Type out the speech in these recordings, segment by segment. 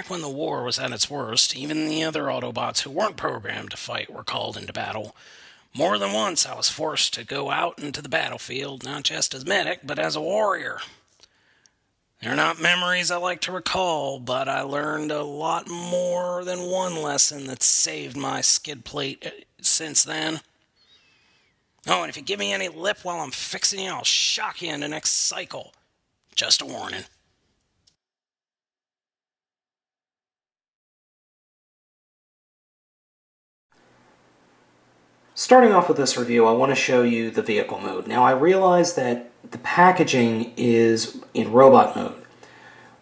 back when the war was at its worst, even the other Autobots who weren't programmed to fight were called into battle. More than once, I was forced to go out into the battlefield, not just as medic, but as a warrior. They're not memories I like to recall, but I learned a lot more than one lesson that's saved my skid plate since then. Oh, and if you give me any lip while I'm fixing you, I'll shock you in the next cycle. Just a warning. Starting off with this review, I want to show you the vehicle mode. Now, I realize that the packaging is in robot mode.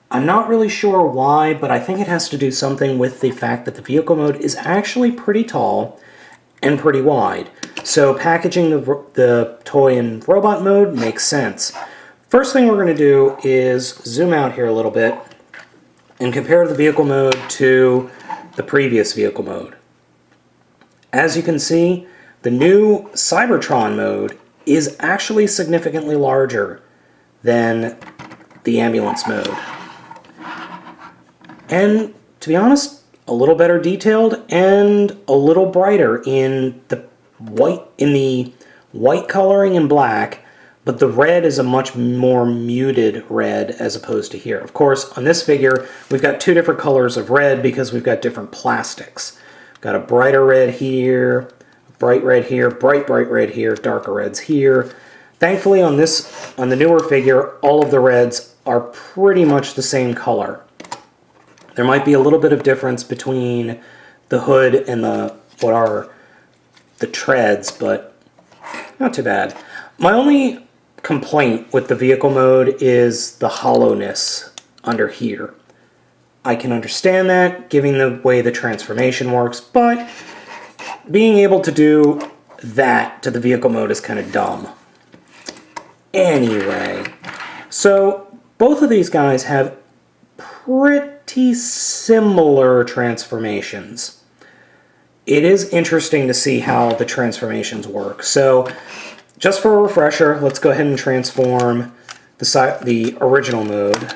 I'm not really sure why, but I think it has to do something with the fact that the vehicle mode is actually pretty tall and pretty wide. So packaging the toy in robot mode makes sense. First thing we're going to do is zoom out here a little bit and compare the vehicle mode to the previous vehicle mode. As you can see, the new Cybertron mode is actually significantly larger than the ambulance mode. And to be honest, a little better detailed and a little brighter in the white coloring and black, but the red is a much more muted red as opposed to here. Of course, on this figure, we've got two different colors of red because we've got different plastics. Got a brighter red here, bright red here, bright red here, darker reds here. Thankfully on the newer figure, all of the reds are pretty much the same color. There might be a little bit of difference between the hood and what are the treads, but not too bad. My only complaint with the vehicle mode is the hollowness under here. I can understand that, given the way the transformation works, but being able to do that to the vehicle mode is kind of dumb. Anyway, so both of these guys have pretty similar transformations. It is interesting to see how the transformations work. So, just for a refresher, let's go ahead and transform the original mode.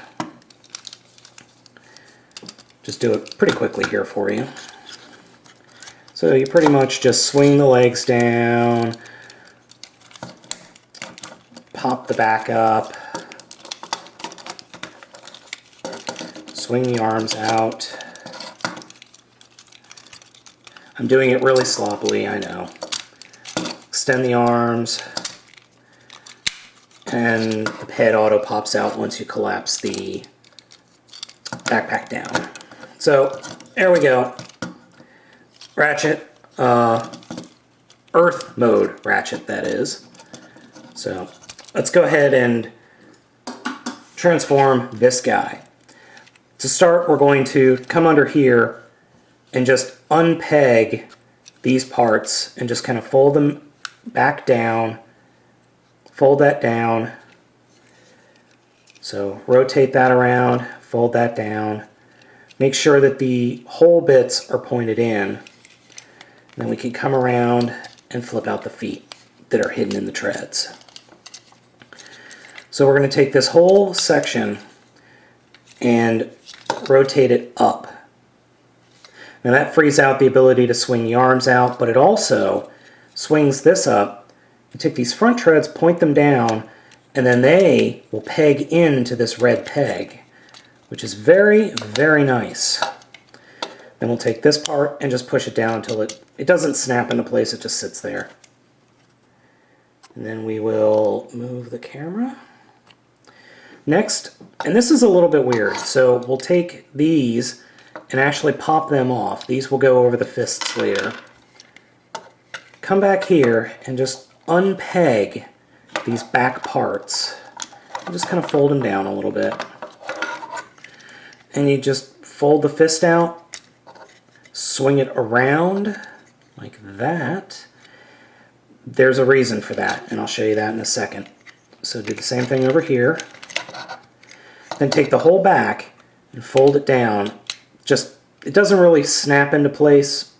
Just do it pretty quickly here for you. So you pretty much just swing the legs down, pop the back up, swing the arms out. I'm doing it really sloppily, I know. Extend the arms, and the head auto pops out once you collapse the backpack down. So, there we go. Ratchet, Earth mode Ratchet, that is. So, let's go ahead and transform this guy. To start, we're going to come under here and just unpeg these parts and just kind of fold them back down, fold that down. So rotate that around, fold that down. Make sure that the hole bits are pointed in. Then we can come around and flip out the feet that are hidden in the treads. So we're going to take this whole section and rotate it up. Now that frees out the ability to swing the arms out, but it also swings this up. You take these front treads, point them down, and then they will peg into this red peg, which is very, very nice. Then we'll take this part and just push it down until it doesn't snap into place, it just sits there. And then we will move the camera. Next, and this is a little bit weird, so we'll take these and actually pop them off. These will go over the fists later. Come back here and just unpeg these back parts. And just kind of fold them down a little bit. And you just fold the fist out, swing it around like that. There's a reason for that, and I'll show you that in a second. So do the same thing over here. Then take the whole back and fold it down. Just, it doesn't really snap into place.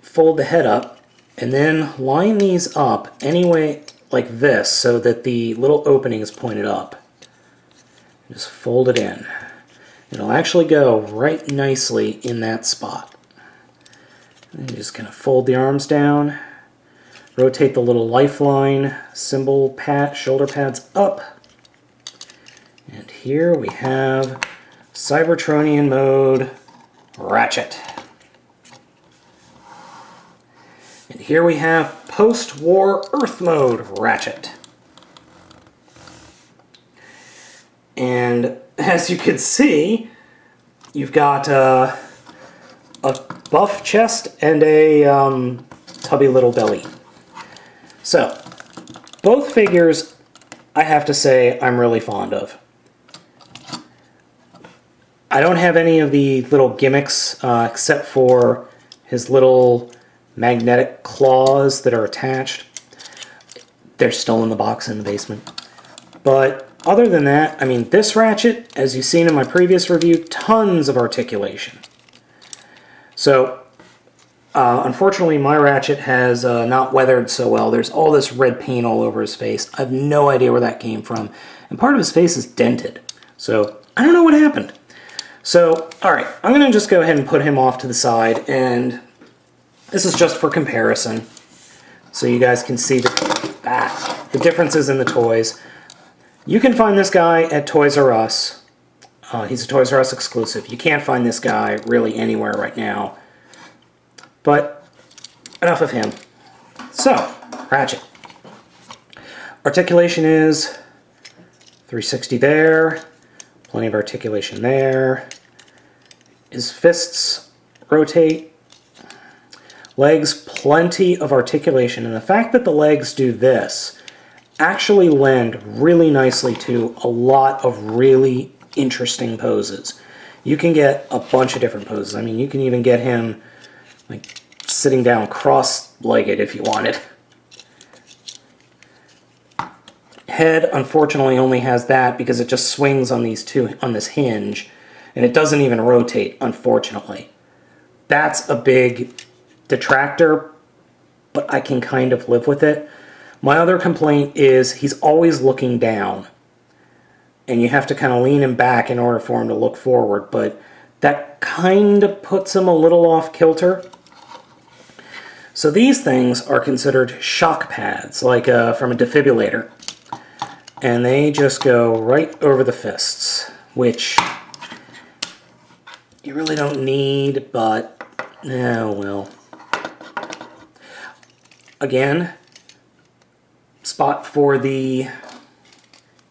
Fold the head up, and then line these up anyway like this so that the little opening is pointed up. Just fold it in. It'll actually go right nicely in that spot. And just kind of fold the arms down, rotate the little lifeline symbol pad, shoulder pads up, and here we have Cybertronian mode Ratchet. And here we have post-war Earth mode Ratchet. And as you can see, you've got a buff chest and a tubby little belly. So, both figures, I have to say, I'm really fond of. I don't have any of the little gimmicks except for his little magnetic claws that are attached. They're still in the box in the basement. But other than that, I mean, this Ratchet, as you've seen in my previous review, tons of articulation. So, unfortunately, my Ratchet has not weathered so well. There's all this red paint all over his face. I have no idea where that came from. And part of his face is dented. So, I don't know what happened. So, alright, I'm going to just go ahead and put him off to the side, and this is just for comparison, so you guys can see the differences in the toys. You can find this guy at Toys R Us. He's a Toys R Us exclusive. You can't find this guy really anywhere right now. But enough of him. So, Ratchet. Articulation is 360 there. Plenty of articulation there. His fists rotate. Legs, plenty of articulation. And the fact that the legs do this actually lend really nicely to a lot of really interesting poses. You can get a bunch of different poses. I mean, you can even get him like sitting down cross-legged if you wanted. Head, unfortunately, only has that because it just swings on this hinge, and it doesn't even rotate, unfortunately. That's a big detractor, but I can kind of live with it. My other complaint is he's always looking down, and you have to kind of lean him back in order for him to look forward, but that kind of puts him a little off kilter. So these things are considered shock pads, like from a defibrillator. And they just go right over the fists, which you really don't need, but oh well. Again, spot for the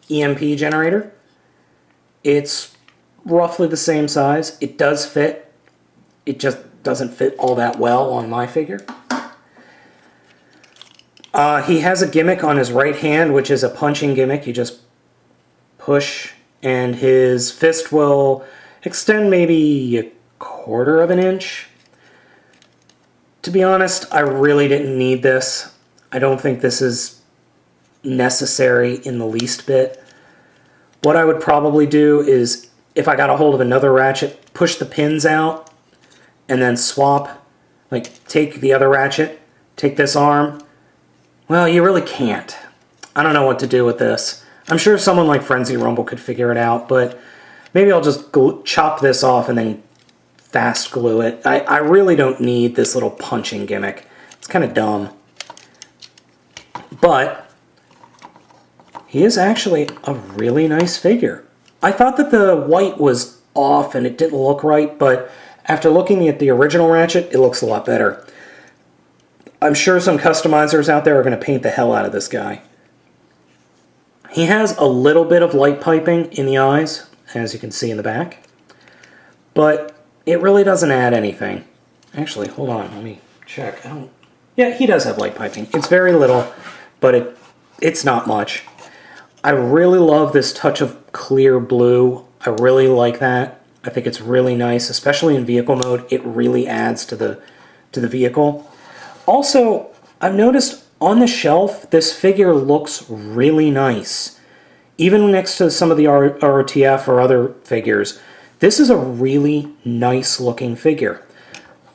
EMP generator. It's roughly the same size. It does fit. It just doesn't fit all that well on my figure. He has a gimmick on his right hand, which is a punching gimmick. You just push, and his fist will extend maybe a quarter of an inch. To be honest, I really didn't need this. I don't think this is necessary in the least bit. What I would probably do is, if I got a hold of another Ratchet, push the pins out, and then swap. Like, take the other Ratchet, take this arm. Well, you really can't. I don't know what to do with this. I'm sure someone like Frenzy Rumble could figure it out, but maybe I'll just chop this off and then fast glue it. I really don't need this little punching gimmick. It's kind of dumb. But he is actually a really nice figure. I thought that the white was off and it didn't look right, but after looking at the original Ratchet, it looks a lot better. I'm sure some customizers out there are going to paint the hell out of this guy. He has a little bit of light piping in the eyes, as you can see in the back, but it really doesn't add anything. Actually, hold on, let me check. Yeah, he does have light piping. It's very little, but it's not much. I really love this touch of clear blue. I really like that. I think it's really nice, especially in vehicle mode. It really adds to the vehicle. Also, I've noticed on the shelf, this figure looks really nice. Even next to some of the RTF or other figures, this is a really nice looking figure.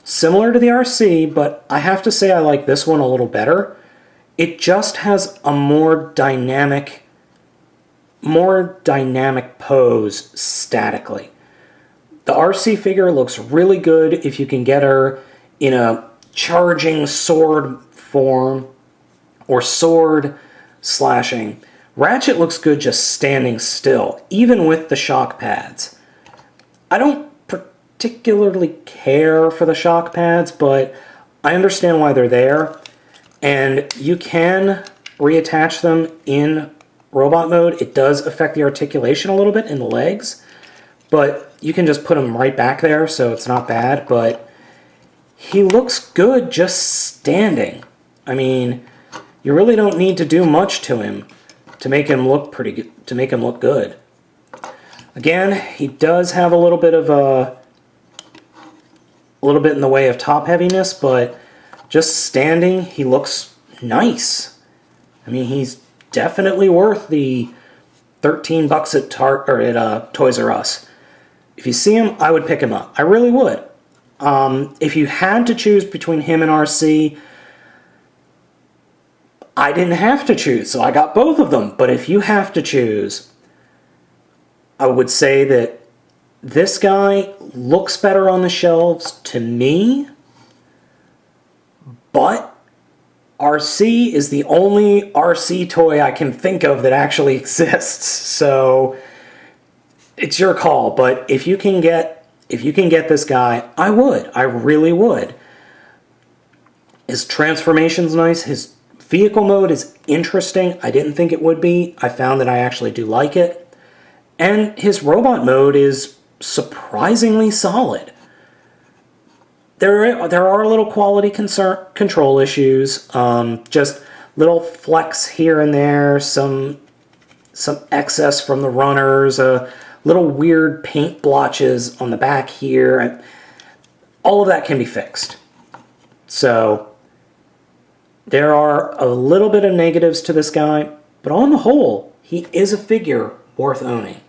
Similar to the RC, but I have to say I like this one a little better. It just has a more dynamic pose statically. The RC figure looks really good if you can get her in a charging sword form or sword slashing. Ratchet looks good just standing still, even with the shock pads. I don't particularly care for the shock pads, but I understand why they're there. And you can reattach them in robot mode. It does affect the articulation a little bit in the legs, but you can just put him right back there, so it's not bad. But he looks good just standing. I mean, you really don't need to do much to him to make him look pretty good, to make him look good. Again, he does have a little bit in the way of top heaviness, but just standing, he looks nice. I mean, he's definitely worth the $13 at Toys R Us. If you see him, I would pick him up. I really would. If you had to choose between him and RC, I didn't have to choose, so I got both of them. But if you have to choose, I would say that this guy looks better on the shelves to me, but RC is the only RC toy I can think of that actually exists. So it's your call, but if you can get this guy, I would. I really would. His transformation's nice. His vehicle mode is interesting. I didn't think it would be. I found that I actually do like it. And his robot mode is surprisingly solid. There are little quality control issues, just little flecks here and there, some excess from the runners, little weird paint blotches on the back here, and all of that can be fixed. So there are a little bit of negatives to this guy, but on the whole, he is a figure worth owning.